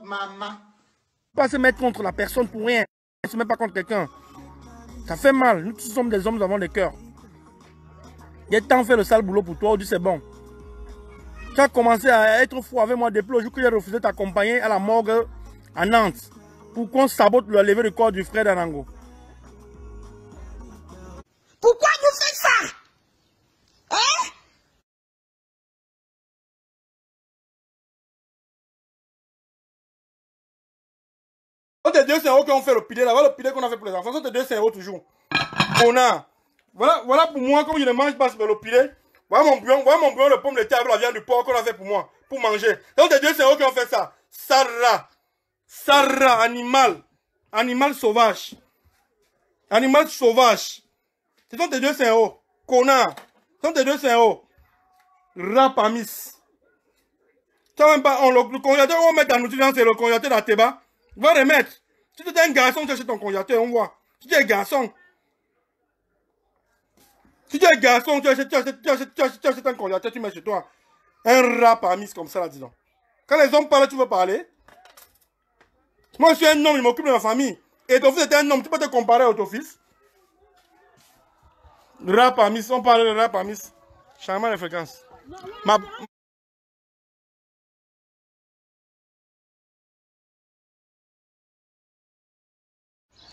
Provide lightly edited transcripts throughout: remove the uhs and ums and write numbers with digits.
Maman. Pas se mettre contre la personne pour rien. Ne se met pas contre quelqu'un. Ça fait mal. Nous tous sommes des hommes, nous avons des cœurs. Il y a temps de faire le sale boulot pour toi. On dit c'est bon. Tu as commencé à être fou avec moi depuis le jour que j'ai refusé de t'accompagner à la morgue à Nantes pour qu'on sabote le lever de corps du frère d'Anango. Pourquoi vous faites ça? Hein? C'est 2 € qu'on fait le pilier là-bas, le pilier qu'on a fait pour les enfants, c'est 2 € toujours. Connard. Voilà pour moi, comme je ne mange pas sur le pilier. Voilà mon bouillon de pomme de terre avec la viande du porc qu'on a fait pour moi, pour manger. Donc c'est 2 € qu'on fait ça. Sarah. Sarah, animal. Animal sauvage. Animal sauvage. Ce sont tes 2 €. Connard. Ce sont tes 2 €. Rapamis. Ça même pas, le congélateur, on va mettre ta nourriture dans le congélateur d'Ateba. Va remettre. Si tu es un garçon, tu achètes ton congélateur, on voit. Si tu es un garçon. Si tu es un garçon, tu achètes un congélateur, tu mets chez toi. Un rapamis comme ça, là, disons. Quand les hommes parlent, tu veux parler. Moi, je suis un homme, je m'occupe de ma famille. Et ton fils est un homme, tu peux te comparer à ton fils. Rapamis, on parle de rapamis. Changement de fréquence.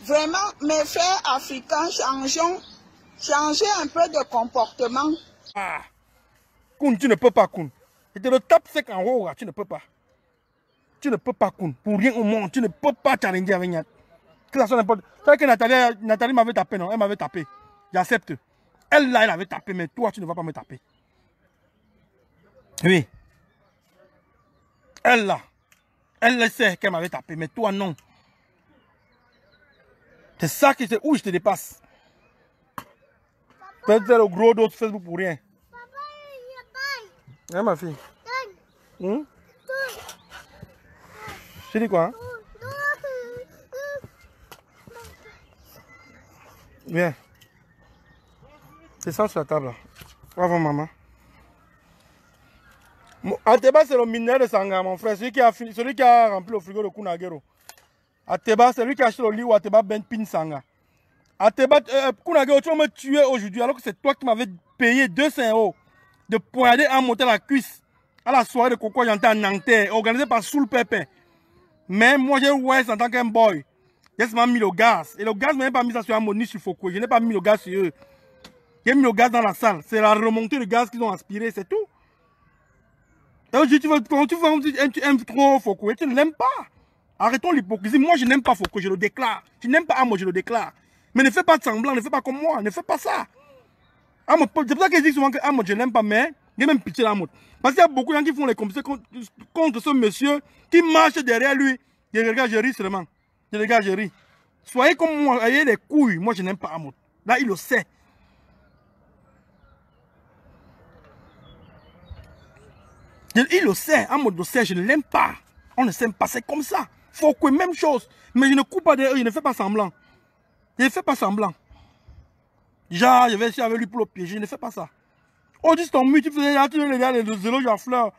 Vraiment, mes frères africains, changez un peu de comportement. Ah, Koun, tu ne peux pas, Koun. Je te le tape sec en haut, tu ne peux pas. Tu ne peux pas, Koun. Pour rien au monde, tu ne peux pas challenger avec Niat. Que ça soit n'importe. Tu sais que Nathalie m'avait tapé, non? Elle m'avait tapé. J'accepte. Elle, là, elle avait tapé, mais toi, tu ne vas pas me taper. Oui. Elle, là. Elle sait qu'elle m'avait tapé, mais toi, non. C'est ça qui où je te dépasse. Tu fais le gros dos sur Facebook pour rien. Hein, ma fille? Je dis quoi? Hein? Viens. C'est ça sur la table. Va voir maman. Ateba, c'est le mineur de Sanga, mon frère. Celui qui a rempli le frigo de Kunagero. Ateba, c'est lui qui a acheté le lit où Ateba Ben Pin Sanga. Ateba, Kunagero, tu vas me tuer aujourd'hui alors que c'est toi qui m'avais payé 200 € de poignarder à monter la cuisse à la soirée de Coco Janté à Nanterre, organisée par Soul Pepe. Mais moi, j'ai West en tant qu'un boy. J'ai seulement mis le gaz. Et le gaz, je n'ai pas mis ça sur Amoni, sur Foucault. Je n'ai pas mis le gaz sur eux. J'ai mis le gaz dans la salle. C'est la remontée de gaz qu'ils ont aspiré, c'est tout. Et aujourd'hui, tu aimes trop Foucault, tu ne l'aimes pas. Arrêtons l'hypocrisie. Moi, je n'aime pas Foucault, je le déclare. Tu n'aimes pas Amo, je le déclare. Mais ne fais pas de semblant, ne fais pas comme moi, ne fais pas ça. C'est pour ça que je dis souvent que Amo, je n'aime pas, mais j'ai même pitié d'Amo. Parce qu'il y a beaucoup de gens qui font les compétitions contre ce monsieur qui marche derrière lui. Je regarde, je ris seulement. Je regarde, je ris. Soyez comme moi, ayez des couilles. Moi, je n'aime pas Amo. Là, il le sait. Il le sait, Amo le sait, je ne l'aime pas. On ne s'aime pas, c'est comme ça. Faut que même chose. Mais je ne coupe pas derrière, je ne fais pas semblant. Je ne fais pas semblant. Genre, je vais essayer avec lui pour le piéger, je ne fais pas ça. Oh, dis ton mur, tu faisais là, tu les gars, les éloges à Fleur.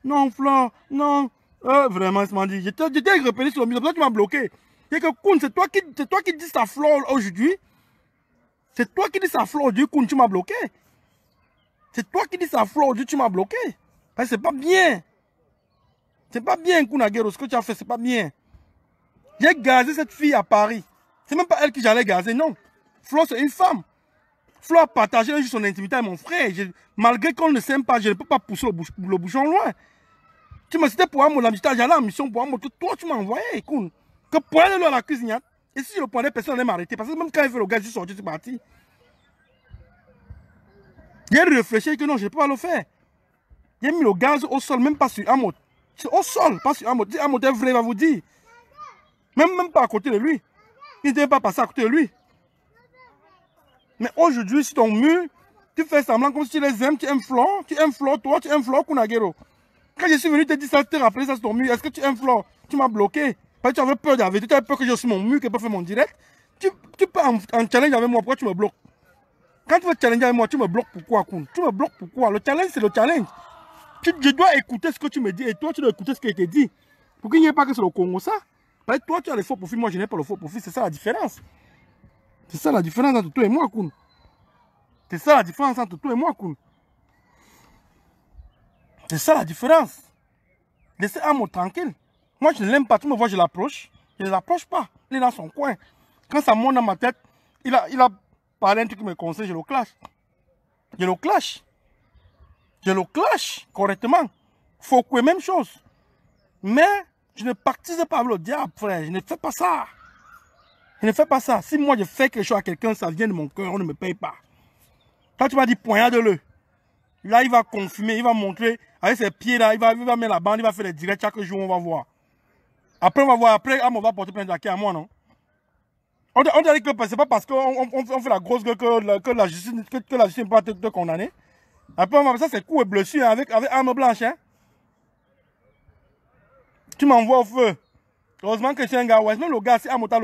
Non, Fleur, non. Vraiment, il m'a dit. J'étais repéré sur le mur, c'est pour ça que tu m'as bloqué. Et que Koun, c'est toi qui dis sa Fleur aujourd'hui. C'est toi qui dis sa Fleur aujourd'hui, Koun, tu m'as bloqué. C'est toi qui dis sa Fleur aujourd'hui, tu m'as bloqué. Parce que c'est pas bien. C'est pas bien, Kunagero, ce que tu as fait, c'est pas bien. J'ai gazé cette fille à Paris. C'est même pas elle que j'allais gazer, non. Flo, c'est une femme. Flo a partagé son intimité avec mon frère. Malgré qu'on ne s'aime pas, je ne peux pas pousser le bouchon loin. Tu m'as cité pour mon amitié, j'allais en mission pour moi. Toi, tu m'as envoyé, écoute. Que pour aller à la cuisine, et si je le prenais, personne n'allait m'arrêter. Parce que même quand il fait le gaz, je suis sorti, je suis parti. J'ai réfléchi que non, je ne peux pas le faire. J'ai mis le gaz au sol, même pas sur Amot. C'est au sol, pas sur Amot. Si Amot est vrai, il va vous dire. Même pas à côté de lui. Il ne devait pas passer à côté de lui. Mais aujourd'hui, sur ton mur, tu fais semblant comme si tu les aimes, tu aimes Flore, toi, tu aimes Flore Kunagero. Quand je suis venu te dire ça, te rappeler ça sur ton mur, est-ce que tu aimes Flore? Tu m'as bloqué. Parce que tu avais peur de la vérité, tu avais peur que je suis mon mur, que je peux faire mon direct. Tu peux en challenge avec moi, pourquoi tu me bloques? Quand tu veux challenger avec moi, tu me bloques pourquoi, Koun? Tu me bloques pourquoi? Le challenge, c'est le challenge. Je dois écouter ce que tu me dis et toi, tu dois écouter ce que je te dis. Pour qu'il n'y ait pas que c'est le Congo, ça. Parce que toi, tu as les faux profils, moi, je n'ai pas le faux profil. C'est ça la différence. C'est ça la différence entre toi et moi, Koun. C'est ça la différence entre toi et moi, Koun. C'est ça la différence. Laissez Amo tranquille. Moi, je ne l'aime pas. Tu me vois, je l'approche. Je ne l'approche pas. Il est dans son coin. Quand ça monte dans ma tête, il a parlé un truc qui me conseille, je le clash. Je le clash. Je le clash correctement. Faut que même chose. Mais je ne partise pas avec le diable, frère. Je ne fais pas ça. Je ne fais pas ça. Si moi je fais quelque chose à quelqu'un, ça vient de mon cœur, on ne me paye pas. Quand tu m'as dit poignarde-le, là il va confirmer, il va montrer avec ses pieds là, il va mettre la bande, il va faire les directs chaque jour, on va voir. Après on va voir, après on va porter plainte à moi, non? On dit que c'est pas parce qu'on fait la grosse gueule que la justice ne peut pas te condamner. Après on va ça c'est coup et blessure avec arme blanche, hein? Tu m'envoies au feu. Heureusement que c'est un gars, ouais, même le gars, si Amota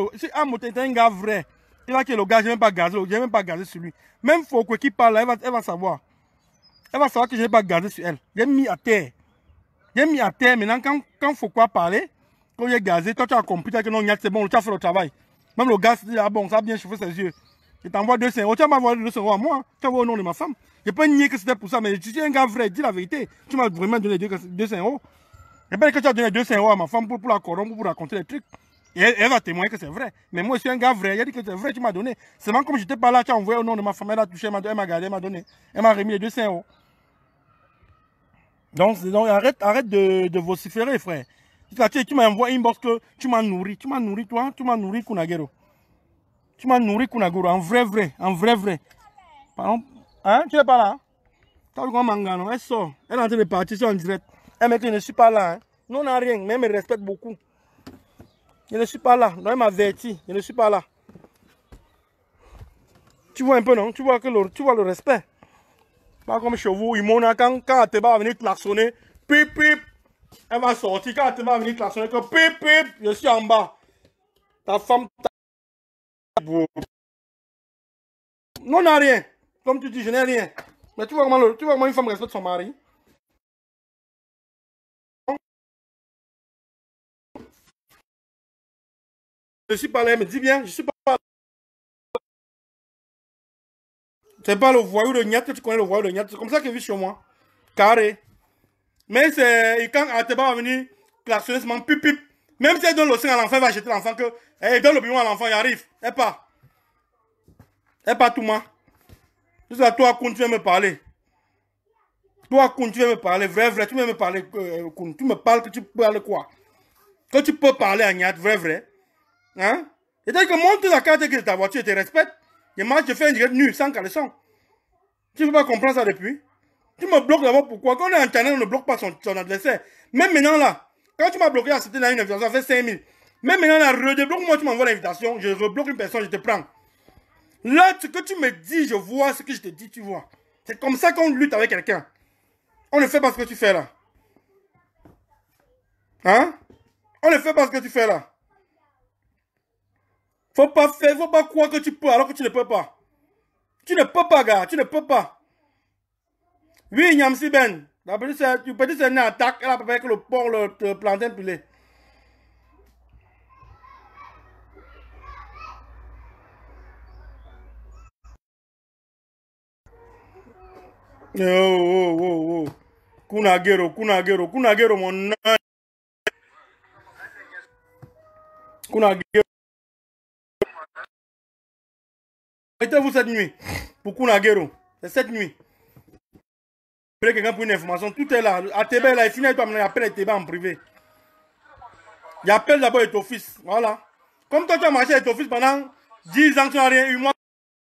est un gars vrai, il va que le gars, je n'ai même pas gazé sur lui. Même Foucault qui parle là, elle va savoir. Elle va savoir que je n'ai pas gazé sur elle. J'ai mis à terre. J'ai mis à terre, maintenant quand Foucault a parlé, quand j'ai gazé, toi tu as compris que non, c'est bon, tu as fait le travail. Même le gars se dit, ah bon, ça a bien chauffé ses yeux. Je t'envoie 200 €. Tu vas m'envoyer 200 € à moi, tu envoies au nom de ma femme. Je peux nier que c'était pour ça, mais tu es un gars vrai, dis la vérité. Tu m'as vraiment donné 200 €. Je peux dire que tu as donné 200 € à ma femme pour la corrompre, pour raconter les trucs. Et elle va témoigner que c'est vrai. Mais moi, je suis un gars vrai. Elle a dit que c'est vrai, tu m'as donné. Seulement comme je n'étais pas là, tu as envoyé au nom de ma femme, elle a touché, elle m'a gardé, elle m'a donné. Elle m'a remis les 200 €. Donc arrête de vociférer, frère. Tu m'as envoyé une box que tu m'as nourri. Tu m'as nourri, toi. Tu m'as nourri, Kunagero. Tu m'as nourri, Kunagero. En vrai. Pardon? Hein? Tu n'es pas là? Tu as vu comment Mangano? Elle sort. Elle est en train de partir sur en direct. Elle me dit que je ne suis pas là. Hein. Non, on n'a rien. Mais elle me respecte beaucoup. Je ne suis pas là. Donc elle m'a averti. Je ne suis pas là. Tu vois un peu, non? Tu vois le respect. Pas comme chez vous. Quand Ateba va venir klaxonner, pip, pip. Elle va sortir. Quand Ateba va venir klaxonner, que pip, pip. Je suis en bas. Ta femme. Non, on n'a rien. Comme tu dis, je n'ai rien. Mais tu vois comment une femme respecte son mari? Je ne suis pas là, elle me dit bien, je ne suis pas là. C'est pas le voyou de Niat que tu connais, le voyou de Niat. C'est comme ça qu'il vit chez moi. Carré. Mais c'est quand Ateba va venir klaxonner ce pip pip. Même si elle donne le sein à l'enfant, elle va jeter l'enfant que. Elle donne le biberon à l'enfant, il arrive. Elle part. Elle part tout moi. Jusqu'à toi, Koun, tu viens me parler. Toi, Koun, tu viens me parler. Vrai, tu viens me parler, Koun. Tu me parles que tu peux parler quoi? Que tu peux parler à Niat, vrai. Hein? C'est-à-dire que montre la carte de ta voiture et te respecte. Et moi, je fais un direct nu, sans caleçon. Tu ne peux pas comprendre ça depuis? Tu me bloques d'abord pourquoi? Quand on est en channel, on ne bloque pas son adversaire. Même maintenant là, quand tu m'as bloqué à accepter une invitation, ça fait 5000. Même maintenant là, redébloque-moi, tu m'envoies l'invitation, je rebloque une personne, je te prends. Là, ce que tu me dis, je vois ce que je te dis, tu vois. C'est comme ça qu'on lutte avec quelqu'un. On ne fait pas ce que tu fais là. Hein? On ne fait pas ce que tu fais là. Faut pas croire que tu peux alors que tu ne peux pas. Tu ne peux pas, gars, tu ne peux pas. Oui, Nyamsi Ben. Tu peux dire que c'est une attaque, elle a préparé que le porc, le plantain pilé. Oh. Kunagero, mon nom. Kunagero. Mettez-vous cette nuit pour Kunagero. C'est cette nuit. Vous quelqu'un pour une information, tout est là. Ateba là, il finit avec toi, il appelle Ateba en privé. Il appelle d'abord ton fils. Voilà. Comme toi, tu as marché avec ton fils pendant 10 ans, tu n'as rien eu. Moi,